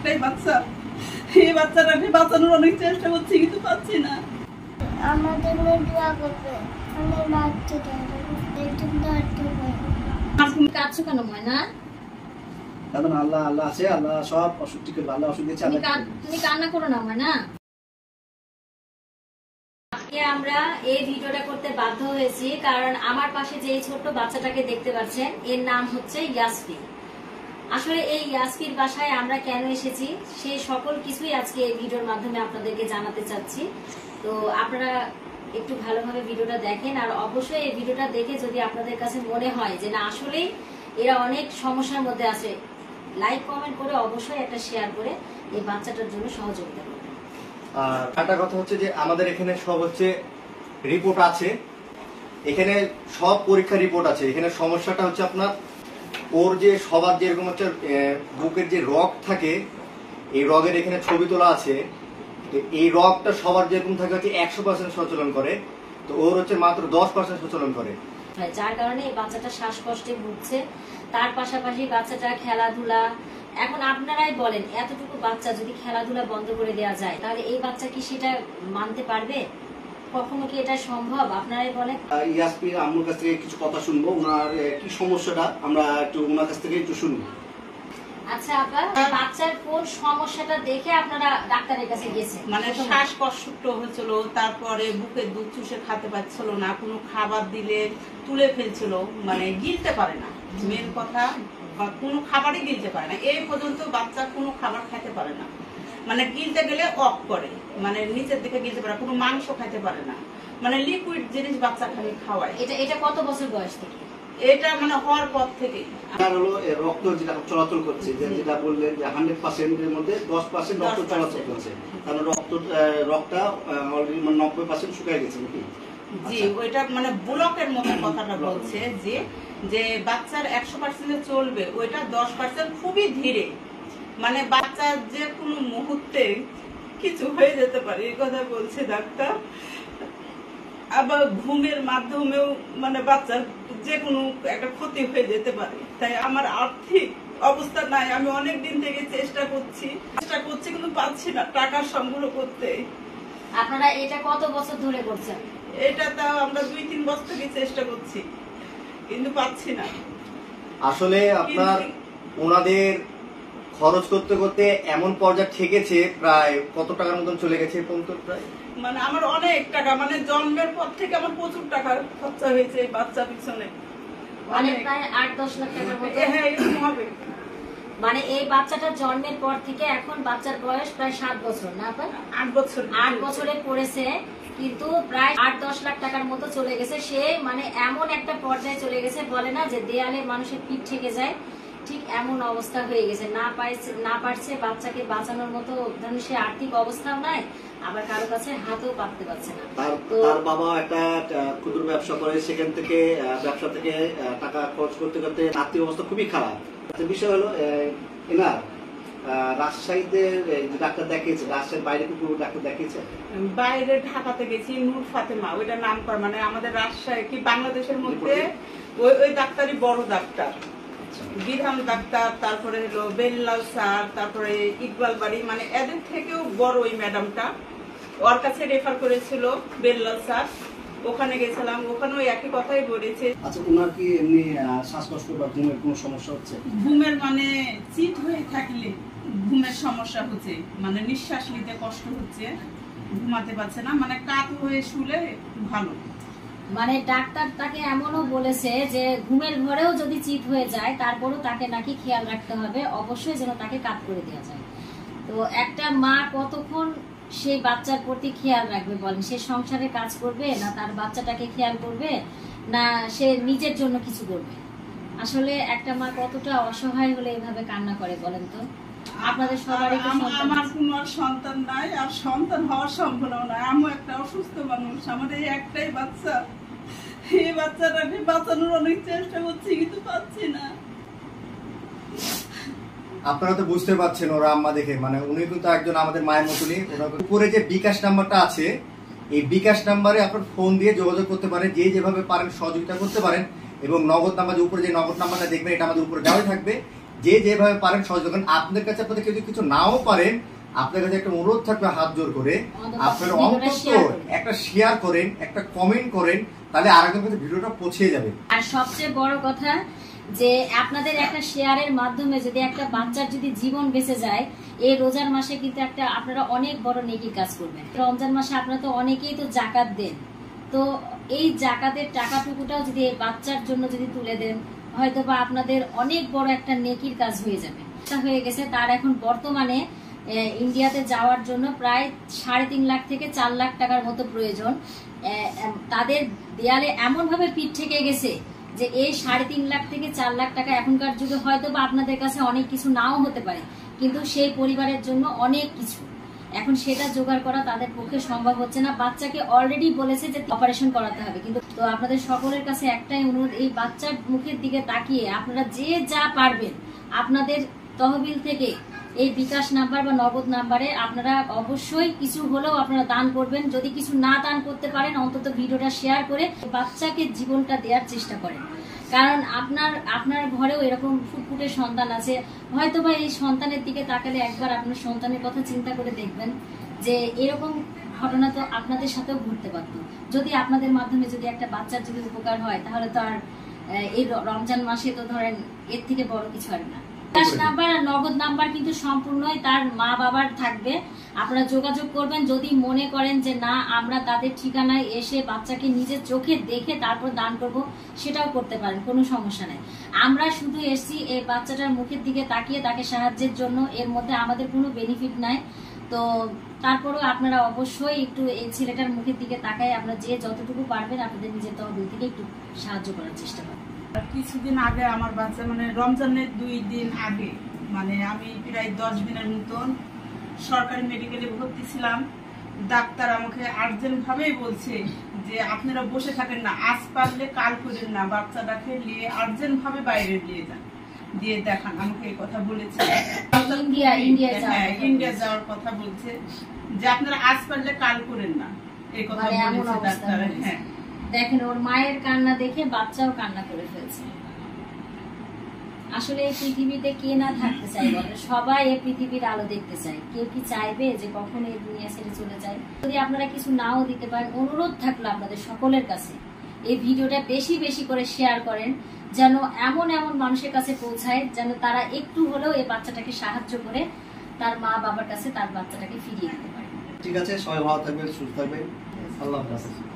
একটাই বাচ্চা, এই বাচ্চাটাকে বাঁচানোর অনেক চেষ্টা করছি কিন্তু পাচ্ছি না। আমাদের দোয়া করবে, আমার বাচ্চাটা একটু কাঁদছো কেন ময়না? আল্লাহ আল্লাহ আছে, আল্লাহ সব অসুখ ঠিক করবে, আল্লাহ অসুখ দিয়েছে। তুমি কান্না করো না ময়না। আজকে আমরা এই ভিডিওটা করতে বাধ্য হয়েছি কারণ আমার পাশে যে ছোট্ট বাচ্চাটাকে দেখতে পাচ্ছেন এর নাম হচ্ছে ইয়াসফি। আসলে এই ইয়াসফির বাসায় আমরা কেন এসেছি সেই সকল কিছুই আজকে এই ভিডিওর মাধ্যমে আপনাদেরকে জানাতে চাচ্ছি। তো আপনারা একটু ভালোভাবে ভিডিওটা দেখেন আর অবশ্যই এই ভিডিওটা দেখে যদি আপনাদের কাছে মনে হয় যে না আসলেই এরা অনেক সমস্যার মধ্যে আছে, লাইক কমেন্ট করে অবশ্যই একটা শেয়ার করে এই বাচ্চাটার জন্য সহযোগিতা করবেন। আর একটা কথা হচ্ছে যে আমাদের এখানে সব হচ্ছে রিপোর্ট আছে, এখানে সব পরীক্ষা রিপোর্ট আছে। এখানে সমস্যাটা হচ্ছে আপনার ওর যে সবার যেরকম হচ্ছে বুকের যে রগ থাকে এই রগের এখানে ছবি তোলা আছে। তো এই রগটা সবার যেরকম থাকে হচ্ছে 100% সচলন করে, তো ওর হচ্ছে মাত্র 10% সচলন করে, যার কারণে এই বাচ্চাটা শ্বাসকষ্টে ভুগছে। তার পাশাপাশি বাচ্চাটা খেলাধুলা, এখন আপনারাই বলেন এতটুকু বাচ্চা যদি খেলাধুলা বন্ধ করে দেওয়া যায় তাহলে এই বাচ্চা কি সেটা মানতে পারবে? কখনো কি এটা সম্ভব? আপনারাই বলেন। ইয়াসমিন আম্মুর কাছ থেকে কিছু কথা শুনবো, ওনার কি সমস্যাটা আমরা একটু ওনার কাছ থেকে একটু শুনবো। আচ্ছা আপা, বাচ্চার কোন সমস্যাটা দেখে আপনারা ডাক্তারের কাছে গেছেন? মানে শ্বাসকষ্ট হয়েছিল, তারপরে বুকে দুধ চুষে খেতে পারছিল না, কোনো খাবার দিলে তুলে ফেলছিল, মানে গিলতে পারে না, মেন কথা কোনো খাবারই গিলতে পারে না। এই পর্যন্ত বাচ্চা কোনো খাবার খেতে পারে না, মানে গিলতে গেলে অফ করে, মানে নিচের দিকে গিলতে পারে, কোনো মাংস খাইতে পারে না, মানে লিকুইড জিনিস বাচ্চা খালি খাওয়ায়। এটা কত বছর বয়স থেকে? এটা মানে হওয়ার পর থেকে। আর হলো রক্ত যেটা চলাচল করছে, যেটা বললেন যে 100% এর মধ্যে 10% রক্ত চলাচল করছে, কারণ রক্তটা অলরেডি 90% শুকিয়ে গেছে নাকি? জি, ওইটা মানে ব্লকের মতো কথাটা বলছে যে যে বাচ্চার 100% চলবে ওইটা 10% খুবই ধীরে, মানে বাচ্চার যে কোনো মুহূর্তে কিছু হয়ে যেতে পারে এই কথা বলছে ডাক্তার। আবার ঘুমের মাধ্যমেও মানে বাচ্চার যে কোনো একটা ক্ষতি হয়ে যেতে পারে। তাই আমার আর্থিক অবস্থা নাই, আমি অনেক দিন থেকে চেষ্টা করছি কিন্তু পাচ্ছি না টাকা সংগ্রহ করতে। আপনারা এটা কত বছর ধরে করছেন? এটা তাও আমরা 2-3 বছর থেকে চেষ্টা করছি কিন্তু পাচ্ছি না। আসলে আপনার ওনাদের খরচ করতে করতে এমন পর্যায়ে ঠেকেছে, প্রায় কত টাকার মতন চলে গেছে পর্যন্ত? প্রায় মানে আমার অনেক টাকা, মানে জন্মের পর থেকে আমার প্রচুর টাকা খরচা হয়েছে এই বাচ্চা পিছনে, মানে প্রায় 8-10 লাখ টাকার মতো। হ্যাঁ এরকম হবে। মানে এই বাচ্চাটা জন্মের পর থেকে এখন বাচ্চার বয়স প্রায় 7 বছর না? 8 বছর। 8 বছরে পড়েছে কিন্তু প্রায় 8-10 লাখ টাকার মতো চলে গেছে। সে মানে এমন একটা পর্যায়ে চলে গেছে, বলে না যে দেয়ালে মানুষের পিঠ ঠেকে যায়, ঠিক এমন অবস্থা হয়ে গেছে। না পারছে বাচ্চাকে বাঁচানোর মতো ধরুন সে আর্থিক অবস্থাও নাই, আবার কারো কাছে হাতও পাততে পারছে না। তার বাবা একটা ক্ষুদ্র ব্যবসা করে, সেখান থেকে ব্যবসা থেকে টাকা খরচ করতে করতে আর্থিক অবস্থা খুবই খারাপ। বিষয় হলো এনার রাজশাহীতে ডাক্তার দেখিয়েছে, রাজশাহীর বাইরে কি কোনো ডাক্তার দেখিয়েছে? বাইরে ঢাকাতে গেছি, নূর ফাতেমা, ওইটা নাম কর, মানে আমাদের রাজশাহী কি বাংলাদেশের মধ্যে ওই ডাক্তারই বড় ডাক্তার, বিধান ডাক্তার, তারপরে হলো বেল্লাল স্যার, তারপরে ইকবাল বাড়ি, মানে এদের থেকেও বড় ওই ম্যাডামটা, ওর কাছে রেফার করেছিল বেল্লাল স্যার, ওখানে গেছিলাম, ওখানেও একই কথাই বলেছে। আচ্ছা, ওনার কি এমনি শ্বাসকষ্ট বা ঘুমের কোনো সমস্যা হচ্ছে? ঘুমের মানে চিত হয়ে থাকলে ঘুমের সমস্যা হচ্ছে, মানে নিঃশ্বাস নিতে কষ্ট হচ্ছে, ঘুমাতে পারছে না, মানে কাত হয়ে শুলে ভালো। মানে ডাক্তার তাকে এমনও বলেছে যে ঘুমের ঘরেও যদি চিত হয়ে যায় তারপরও তাকে নাকি খেয়াল রাখতে হবে, অবশ্যই যেন তাকে কাত করে দেওয়া যায়। তো একটা মা কতক্ষণ সেই বাচ্চার প্রতি খেয়াল রাখবে বলেন? সে সংসারে কাজ করবে না তার বাচ্চাটাকে খেয়াল করবে, না সে নিজের জন্য কিছু করবে? আসলে একটা মা কতটা অসহায় হলে এভাবে কান্না করে বলেন তো? আপনাদের সবারই তো সন্তান। আমার কোনো সন্তান নাই, আর সন্তান হওয়ার সম্ভাবনা নাই। আমি একটা অসুস্থ মানুষ, আমার এই একটাই বাচ্চা, এই বাচ্চাটাকে বাঁচানোর অনেক চেষ্টা করছি কিন্তু পাচ্ছি না। আপনারা তো বুঝতে পারছেন ওরা আম্মা দেখে, মানে উনি কিন্তু একজন আমাদের মায়ের মতনই। ওরা উপরে যে বিকাশ নাম্বারটা আছে, এই বিকাশ নাম্বারে আপনার ফোন দিয়ে যোগাযোগ করতে পারেন, যে যেভাবে পারেন সহযোগিতা করতে পারেন। এবং নগদ নাম্বার, উপরে যে নগদ নাম্বারটা দেখবেন এটা আমাদের উপরে দেওয়াই থাকবে, যে যেভাবে পারেন সহযোগিতা করেন। আপনাদের কাছে আপনাদের কেউ যদি কিছু নাও পারেন, আপনার কাছে একটা অনুরোধ থাকবে হাত জোর করে, আপনারা অন্তত একটা শেয়ার করেন, একটা কমেন্ট করেন, তাহলে আরেকজনের কাছে ভিডিওটা পৌঁছে যাবে। আর সবচেয়ে বড় কথা যে আপনাদের একটা শেয়ারের মাধ্যমে যদি একটা বাচ্চার যদি জীবন বেঁচে যায়, এই রোজার মাসে কিন্তু একটা আপনারা অনেক বড় নেকির কাজ করবেন। রমজান মাসে আপনারা তো অনেকেই তো জাকাত দেন, তো এই জাকাতের টাকাটুকুটাও যদি এই বাচ্চার জন্য যদি তুলে দেন, হয়তো বা আপনাদের অনেক বড় একটা নেকির কাজ হয়ে যাবে। হয়ে গেছে তার এখন বর্তমানে ইন্ডিয়াতে যাওয়ার জন্য প্রায় 3.5 লাখ থেকে 4 লাখ টাকার মতো প্রয়োজন। তাদের দেয়ালে এমন ভাবে পিঠ ঠেকে গেছে যে এই 3.5 লাখ থেকে 4 লাখ টাকা এখনকার যুগে হয়তো বা আপনাদের কাছে অনেক কিছু নাও হতে পারে, কিন্তু সেই পরিবারের জন্য অনেক কিছু। এখন সেটা জোগাড় করা তাদের পক্ষে সম্ভব হচ্ছে না। বাচ্চাকে অলরেডি বলেছে যে অপারেশন করাতে হবে, কিন্তু তো আপনাদের সকলের কাছে একটাই অনুরোধ, এই বাচ্চার মুখের দিকে তাকিয়ে আপনারা যে যা পারবেন আপনাদের তহবিল থেকে এই বিকাশ নাম্বার বা নগদ নাম্বারে আপনারা অবশ্যই কিছু হলেও আপনারা দান করবেন। যদি কিছু না দান করতে পারেন, অন্তত ভিডিওটা শেয়ার করে বাচ্চাকে জীবনটা দেওয়ার চেষ্টা করেন। কারণ আপনার ঘরেও এরকম ফুটফুটে সন্তান আছে, হয়তো বা এই সন্তানের দিকে তাকালে একবার আপনার সন্তানের কথা চিন্তা করে দেখবেন যে এরকম ঘটনা তো আপনাদের সাথেও ঘটতে পারতো। যদি আপনাদের মাধ্যমে যদি একটা বাচ্চার যদি উপকার হয়, তাহলে তো আর এই রমজান মাসে তো ধরেন এর থেকে বড় কিছু আর না। বিকাশ নাম্বার আর নগদ নাম্বার কিন্তু সম্পূর্ণই তার মা বাবার থাকবে। আপনারা যোগাযোগ করবেন। যদি মনে করেন যে না আমরা তাদের ঠিকানায় এসে বাচ্চাকে নিজের চোখে দেখে তারপর দান করব, সেটাও করতে পারেন, কোনো সমস্যা নাই। আমরা শুধু এসছি এই বাচ্চাটার মুখের দিকে তাকিয়ে তাকে সাহায্যের জন্য, এর মধ্যে আমাদের কোনো বেনিফিট নাই। তো তারপরেও আপনারা অবশ্যই একটু এই ছেলেটার মুখের দিকে তাকায় আপনারা যে যতটুকু পারবেন আপনাদের নিজের তহবিল থেকে একটু সাহায্য করার চেষ্টা করবেন। কিছুদিন আগে আমার বাচ্চা মানে রমজানের 2 দিন আগে মানে আমি প্রায় 10 দিনের মতন সরকারি মেডিকেলে ভর্তি ছিলাম। ডাক্তার আমাকে আর্জেন্ট ভাবেই বলছে যে আপনারা বসে থাকেন না, আজ পারলে কাল করেন না, বাচ্চাটাকে নিয়ে আর্জেন্ট ভাবে বাইরে দিয়ে যান, দিয়ে দেখান। আমাকে এই কথা বলেছে, ইন্ডিয়া যাওয়ার কথা বলছে যে আপনারা আজ পারলে কাল করেন না, এই কথা বলেছে ডাক্তার। হ্যাঁ দেখেন ওর মায়ের কান্না দেখে বাচ্চাও কান্না করে ফেলছে। আসলে এই পৃথিবীতে কে না থাকতে চাই বলে? সবাই এই পৃথিবীর আলো দেখতে চায়। কেউ কি চাইবে যে কখন এই দুনিয়া ছেড়ে চলে যায়? যদি আপনারা কিছু নাও দিতে পারেন, অনুরোধ থাকলো আপনাদের সকলের কাছে এই ভিডিওটা বেশি বেশি করে শেয়ার করেন, যেন এমন এমন মানুষের কাছে পৌঁছায় যেন তারা একটু হলেও এই বাচ্চাটাকে সাহায্য করে তার মা বাবার কাছে তার বাচ্চাটাকে ফিরিয়ে দিতে পারে। ঠিক আছে, সবাই ভালো থাকবেন, সুস্থ থাকবেন, আল্লাহ হাফেজ।